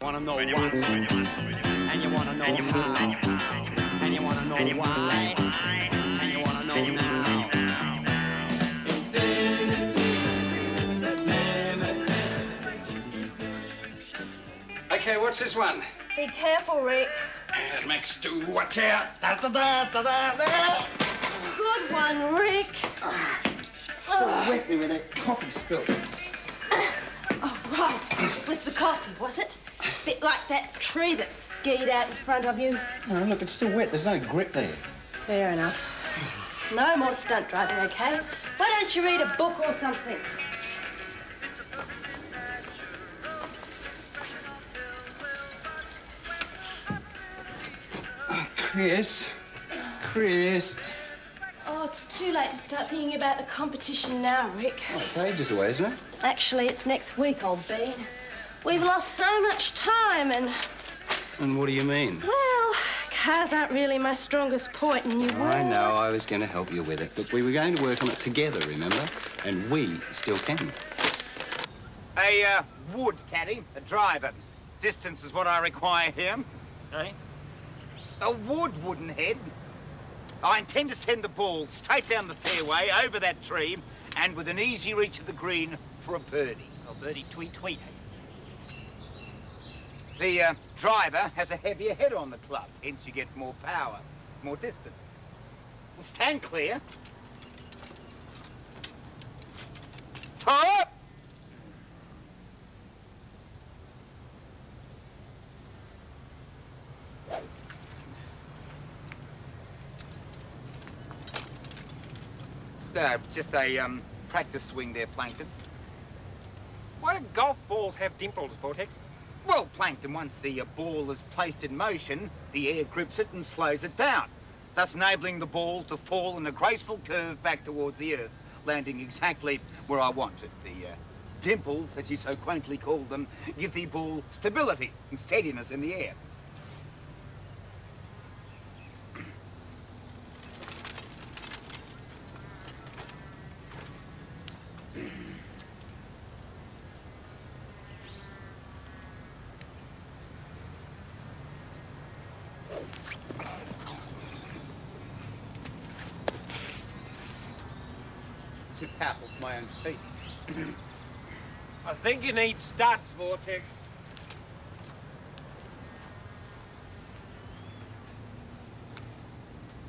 Wanna know what, and you wanna know how, and you wanna know why, and you wanna know now. Okay, what's this one? Be careful, Rick. Max, do watch out. Da, da, da, da, da, da. Good one, Rick. Still wet me with that coffee spill. Oh, right. It was the coffee, was it? Bit like that tree that skied out in front of you. No, look, it's still wet. There's no grip there. Fair enough. No more stunt driving, OK? Why don't you read a book or something? Chris. Oh, it's too late to start thinking about the competition now, Rick. Oh, it's ages away, isn't it? Actually, it's next week, old bean. We've lost so much time and... And what do you mean? Well, cars aren't really my strongest point, and you were... I know, I was going to help you with it. But we were going to work on it together, remember? And we still can. A wood caddy, a driver. Distance is what I require here. Eh? A wooden head. I intend to send the ball straight down the fairway, over that tree, and with an easy reach of the green for a birdie. Oh, birdie, tweet. The driver has a heavier head on the club, hence you get more power, more distance. Well, stand clear. Top! Just a practice swing there, Plankton. Why do golf balls have dimples, Vortex? Well, Plankton, once the ball is placed in motion, the air grips it and slows it down, thus enabling the ball to fall in a graceful curve back towards the earth, landing exactly where I want it. The dimples, as you so quaintly call them, give the ball stability and steadiness in the air. Too powerful for my own feet. I think you need studs, Vortex.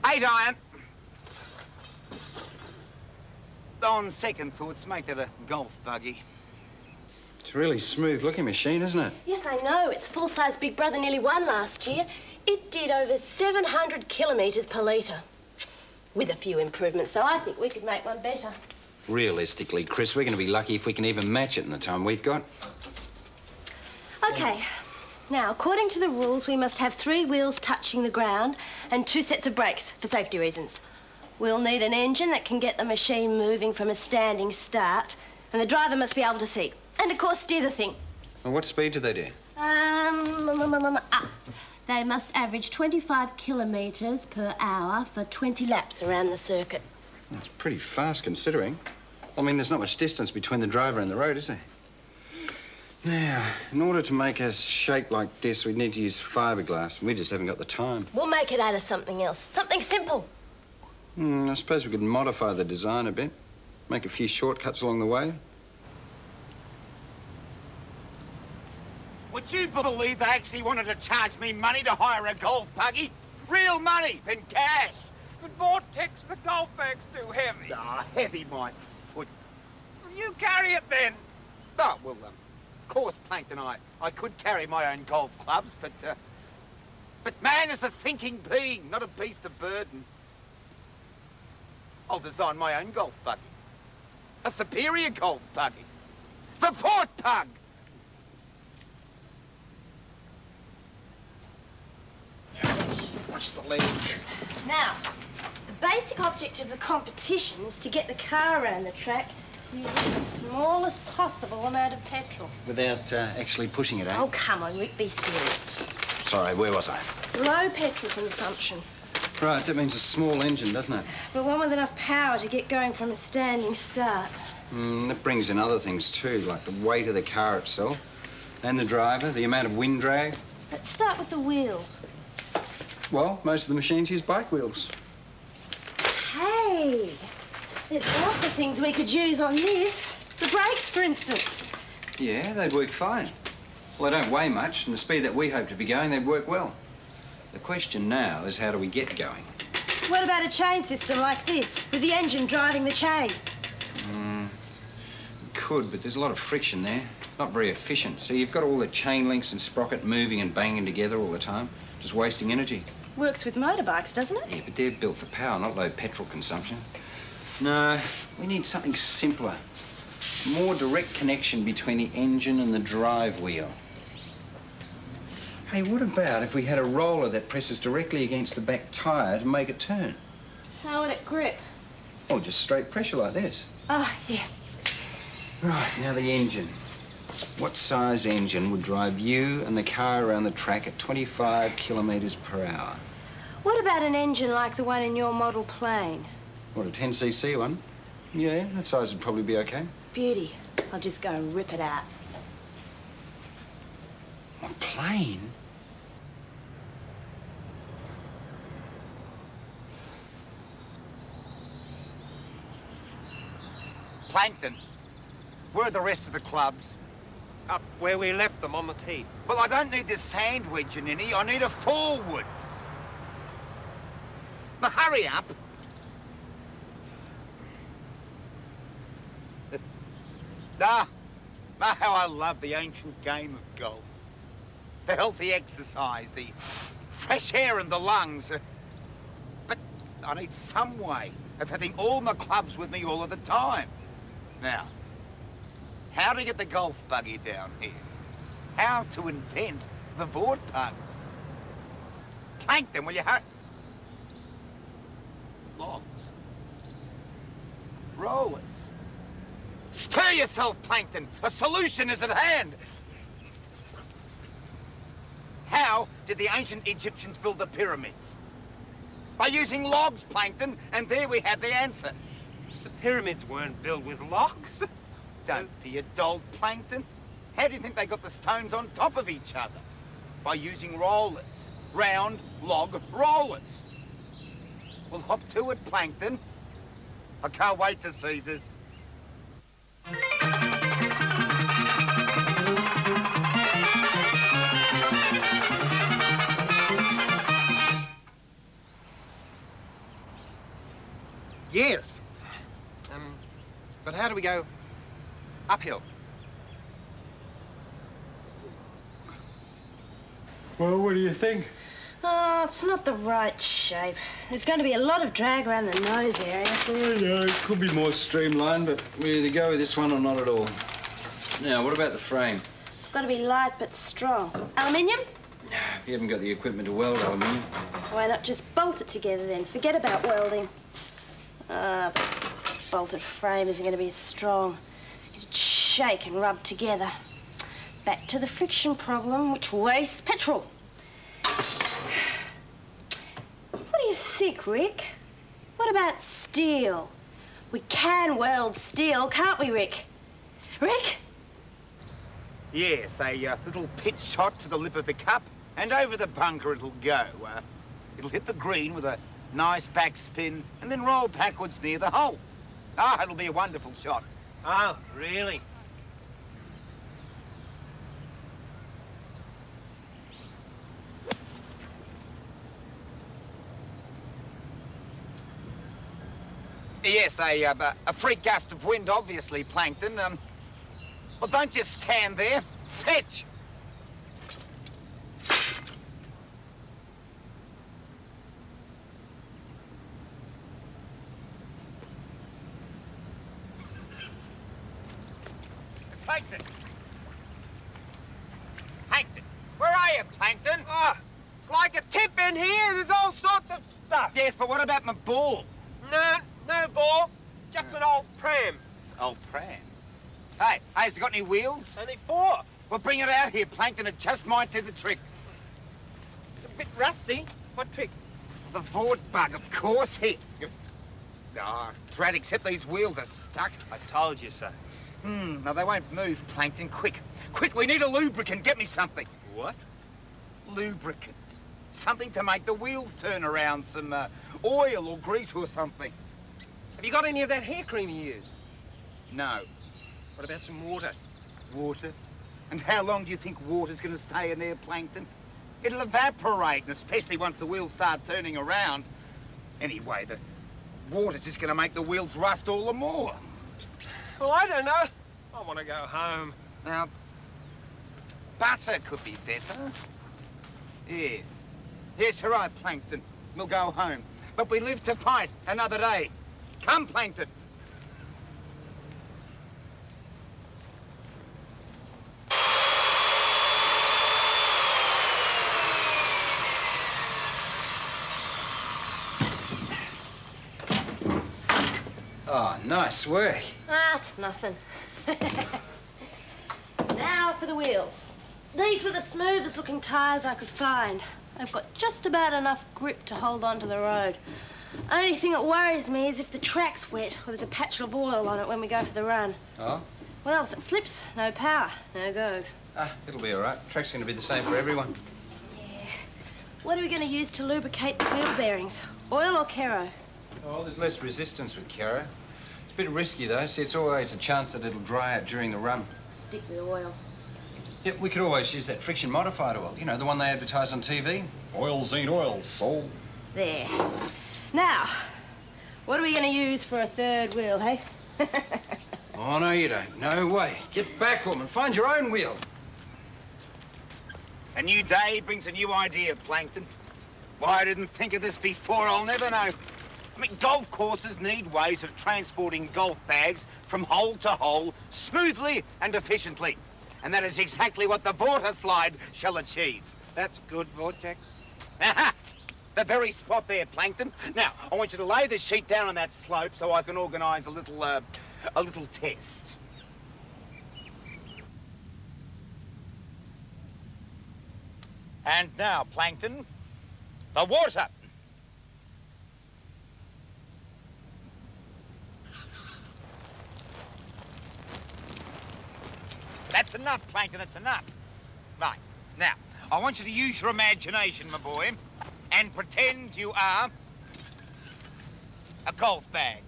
Eight iron. On second thoughts, make that a golf buggy. It's a really smooth-looking machine, isn't it? Yes, I know. Its full-size Big Brother nearly won last year. It did over 700 kilometres per litre. With a few improvements, though, I think we could make one better. Realistically, Chris, we're going to be lucky if we can even match it in the time we've got. OK. Now, according to the rules, we must have 3 wheels touching the ground and 2 sets of brakes for safety reasons. We'll need an engine that can get the machine moving from a standing start, and the driver must be able to see. And, of course, steer the thing. Well, what speed do they do? They must average 25 kilometres per hour for 20 laps around the circuit. That's pretty fast, considering. I mean, there's not much distance between the driver and the road, is there? Now, in order to make a shape like this, we'd need to use fiberglass, and we just haven't got the time. We'll make it out of something else. Something simple. I suppose we could modify the design a bit. Make a few shortcuts along the way. Would you believe they actually wanted to charge me money to hire a golf buggy? Real money, in cash. But Vortex, the golf bag's too heavy. Ah, heavy, my foot. Well, you carry it then. Oh, well, of course, Plankton, I could carry my own golf clubs, but man is a thinking being, not a beast of burden. I'll design my own golf buggy. A superior golf buggy. The Fort Pug! Watch the leg. Now, the basic object of the competition is to get the car around the track using the smallest possible amount of petrol. Without actually pushing it out? Oh, come on, Rick, be serious. Sorry, where was I? Low petrol consumption. Right, that means a small engine, doesn't it? But one with enough power to get going from a standing start. That brings in other things too, like the weight of the car itself And the driver, the amount of wind drag. Let's start with the wheels. Well, most of the machines use bike wheels. Hey, there's lots of things we could use on this. The brakes, for instance. Yeah, they'd work fine. Well, they don't weigh much, and the speed that we hope to be going, they'd work well. The question now is how do we get going? What about a chain system like this, with the engine driving the chain? Could, but there's a lot of friction there. Not very efficient. So you've got all the chain links and sprocket moving and banging together all the time, just wasting energy. Works with motorbikes, doesn't it? Yeah, but they're built for power, not low petrol consumption. No, we need something simpler. More direct connection between the engine and the drive wheel. Hey, what about if we had a roller that presses directly against the back tyre to make it turn? How would it grip? Oh, just straight pressure like this. Oh, yeah. Right, now the engine. What size engine would drive you and the car around the track at 25 kilometres per hour? What about an engine like the one in your model plane? What, a 10cc one? Yeah, that size would probably be okay. Beauty. I'll just go and rip it out. A plane? Plankton, where are the rest of the clubs? Up where we left them on the tee. Well, I don't need this sand wedge in any. I need a forward. Now, hurry up. How I love the ancient game of golf. The healthy exercise, the fresh air in the lungs. But I need some way of having all my clubs with me all of the time. Now, how to get the golf buggy down here? How to invent the board pug? Plankton, will you hurry? Logs. Rollers. Stir yourself, Plankton. A solution is at hand. How did the ancient Egyptians build the pyramids? By using logs, Plankton, and there we have the answer. The pyramids weren't built with locks. Don't be a dolt, Plankton. How do you think they got the stones on top of each other? By using rollers. Round log rollers. Well, hop to it, Plankton. I can't wait to see this. Yes. But how do we go uphill? Well, what do you think? Oh, it's not the right shape. There's going to be a lot of drag around the nose area. I know, it could be more streamlined, but we either go with this one or not at all. Now, what about the frame? It's got to be light but strong. Aluminium? No, you haven't got the equipment to weld aluminium. Why not just bolt it together then? Forget about welding. Bolted frame isn't going to be as strong. It'd shake and rub together. Back to the friction problem, which wastes petrol. What do you think, Rick? What about steel? We can weld steel, can't we, Rick? Rick? Yes, a little pitch shot to the lip of the cup, and over the bunker it'll go. It'll hit the green with a nice backspin, and then roll backwards near the hole. Ah, it'll be a wonderful shot. Oh, really? Yes, a freak gust of wind, obviously, Plankton. Well, don't just stand there. Fetch! Plankton! Plankton! Where are you, Plankton? Ah, it's like a tip in here. There's all sorts of stuff. Yes, but what about my ball? No ball. Just an old pram. Old pram? Hey, has it got any wheels? Only 4. Well, bring it out here, Plankton. It just might do the trick. It's a bit rusty. What trick? The board bug, of course. Here. Ah, drat, except these wheels are stuck. I told you so. No, they won't move, Plankton. Quick. Quick, we need a lubricant. Get me something. What? Lubricant. Something to make the wheels turn around. Some oil or grease or something. Have you got any of that hair cream you use? No. What about some water? Water? And how long do you think water's going to stay in there, Plankton? It'll evaporate, and especially once the wheels start turning around. Anyway, the water's just going to make the wheels rust all the more. Oh, I don't know. I want to go home. Now, butter could be better. Yeah. Yes, you're right, Plankton. We'll go home. But we live to fight another day. Come, Plankton. Oh, nice work. Ah, it's nothing. Now for the wheels. These were the smoothest looking tyres I could find. They've got just about enough grip to hold onto the road. Only thing that worries me is if the track's wet or there's a patch of oil on it when we go for the run. Oh? Well, if it slips, no power, no go. Ah, it'll be all right. Track's going to be the same for everyone. Yeah. What are we going to use to lubricate the wheel bearings? Oil or Kero? Oh, there's less resistance with Kero. It's a bit risky, though. See, it's always a chance that it'll dry out during the run. Stick with oil. Yeah, we could always use that friction modified oil. You know, the one they advertise on TV. Oils ain't oil, soul. There. Now, what are we going to use for a third wheel, hey? Oh, no, you don't. No way. Get back, woman. Find your own wheel. A new day brings a new idea, Plankton. Why I didn't think of this before, I'll never know. I mean, golf courses need ways of transporting golf bags from hole to hole smoothly and efficiently. And that is exactly what the water slide shall achieve. That's good, Vortex. Aha! The very spot there, Plankton. Now, I want you to lay this sheet down on that slope so I can organise a little test. And now, Plankton, the water. That's enough, Plankton, that's enough. Right, now, I want you to use your imagination, my boy, and pretend you are a golf bag.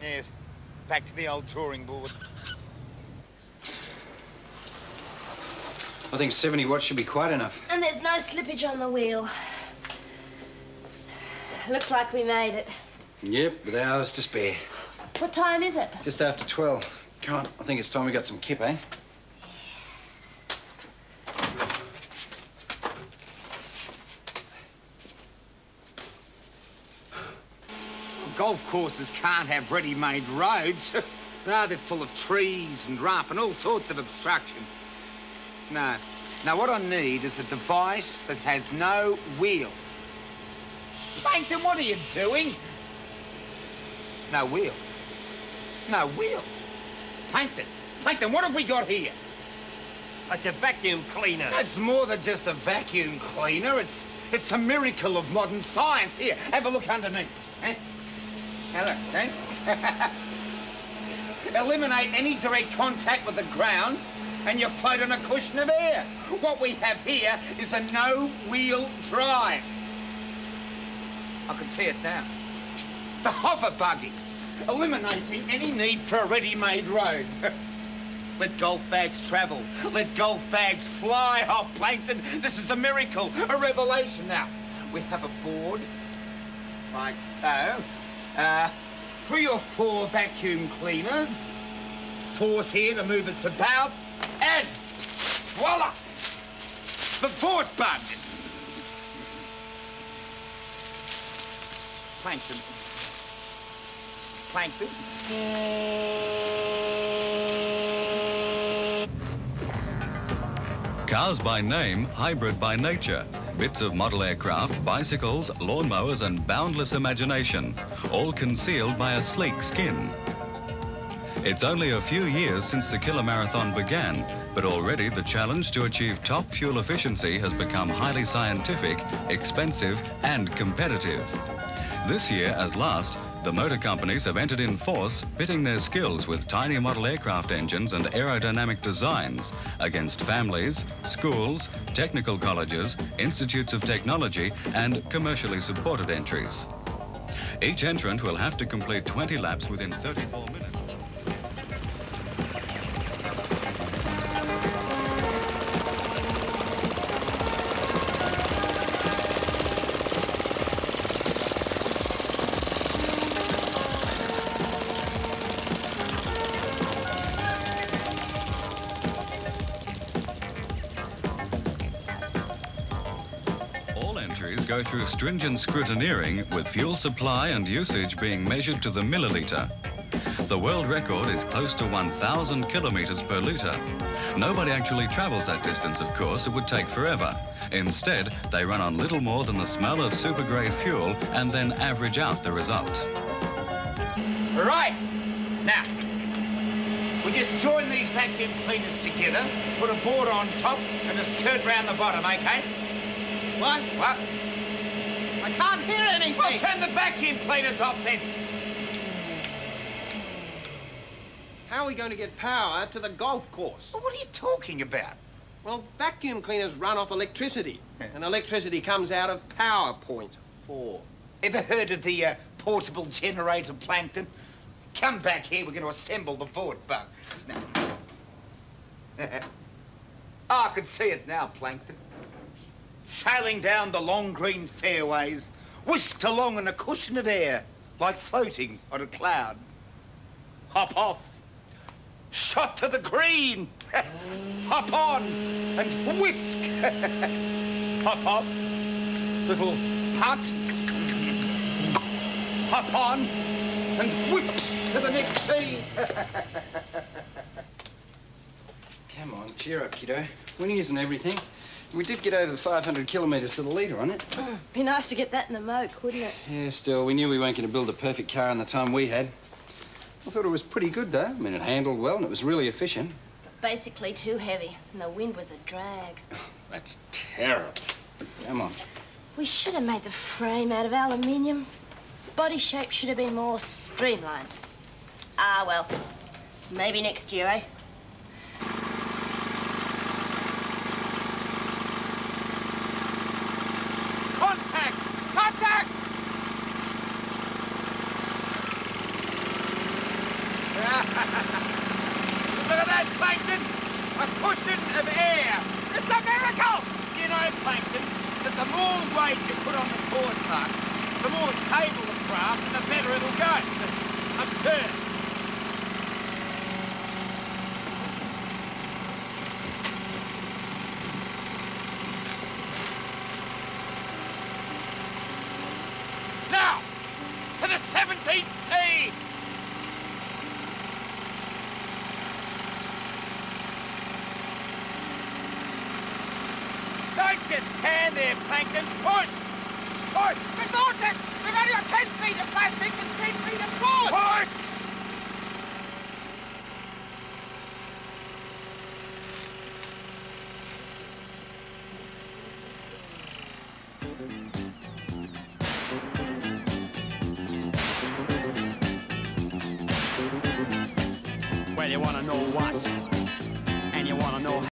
Yes, back to the old touring board. I think 70 watts should be quite enough. And there's no slippage on the wheel. Looks like we made it. Yep, with hours to spare. What time is it? Just after 12. Come on, I think it's time we got some kip, eh? Golf courses can't have ready-made roads. No, they're full of trees and rough and all sorts of obstructions. No. Now, what I need is a device that has no wheels. Plankton, what are you doing? No wheels. No wheels. Plankton, Plankton, what have we got here? That's a vacuum cleaner. It's more than just a vacuum cleaner. It's a miracle of modern science. Here, have a look underneath. Eh? Now look, eh? Eliminate any direct contact with the ground and you float on a cushion of air. What we have here is a no-wheel drive. I can see it now. The hover buggy, eliminating any need for a ready-made road. Let golf bags travel. Let golf bags fly. Oh, Plankton, this is a miracle, a revelation. Now, we have a board, like so. 3 or 4 vacuum cleaners. Force here to move us about. And voila! The fort bugs. Plankton. Plankton. Cars by name, hybrid by nature. Bits of model aircraft, bicycles, lawnmowers and boundless imagination, all concealed by a sleek skin. It's only a few years since the Killer Marathon began, but already the challenge to achieve top fuel efficiency has become highly scientific, expensive and competitive. This year, as last, The motor companies have entered in force, pitting their skills with tiny model aircraft engines and aerodynamic designs against families, schools, technical colleges, institutes of technology, and commercially supported entries. Each entrant will have to complete 20 laps within 34 minutes. Go through stringent scrutineering with fuel supply and usage being measured to the milliliter. The world record is close to 1,000 kilometres per litre. Nobody actually travels that distance, of course. It would take forever. Instead, they run on little more than the smell of super-grade fuel and then average out the result. Right. Now, we just join these vacuum cleaners together, put a board on top and a skirt round the bottom, okay? What? What? I can't hear anything. Well, turn the vacuum cleaners off then. How are we going to get power to the golf course? Well, what are you talking about? Well, vacuum cleaners run off electricity, and electricity comes out of power point 4. Ever heard of the portable generator, Plankton? Come back here, we're going to assemble the board, Bug. Now. I can see it now, Plankton. Sailing down the long green fairways, whisked along in a cushion of air, like floating on a cloud. Hop off, shot to the green, hop on and whisk. Hop off, little putt, hop on and whisk to the next tee. Come on, cheer up, kiddo. We're using everything. We did get over 500 kilometres to the litre on it. Be nice to get that in the moke, wouldn't it? Yeah, still, we knew we weren't going to build a perfect car in the time we had. I thought it was pretty good, though. I mean, it handled well and it was really efficient. Basically too heavy, and the wind was a drag. That's terrible. Come on. We should have made the frame out of aluminium. Body shape should have been more streamlined. Ah, well, maybe next year, eh? Contact! Look at that, Plankton! A cushion of air! It's a miracle! You know, Plankton, that the more weight you put on the board part, the more stable the craft and the better it'll go. Absurd. Now, to the 17th tee! Don't just stand there, Plankton. Push! Push! We've got it! We've only got 10 feet of plastic and 10 feet of board! Push! Well, you wanna know what?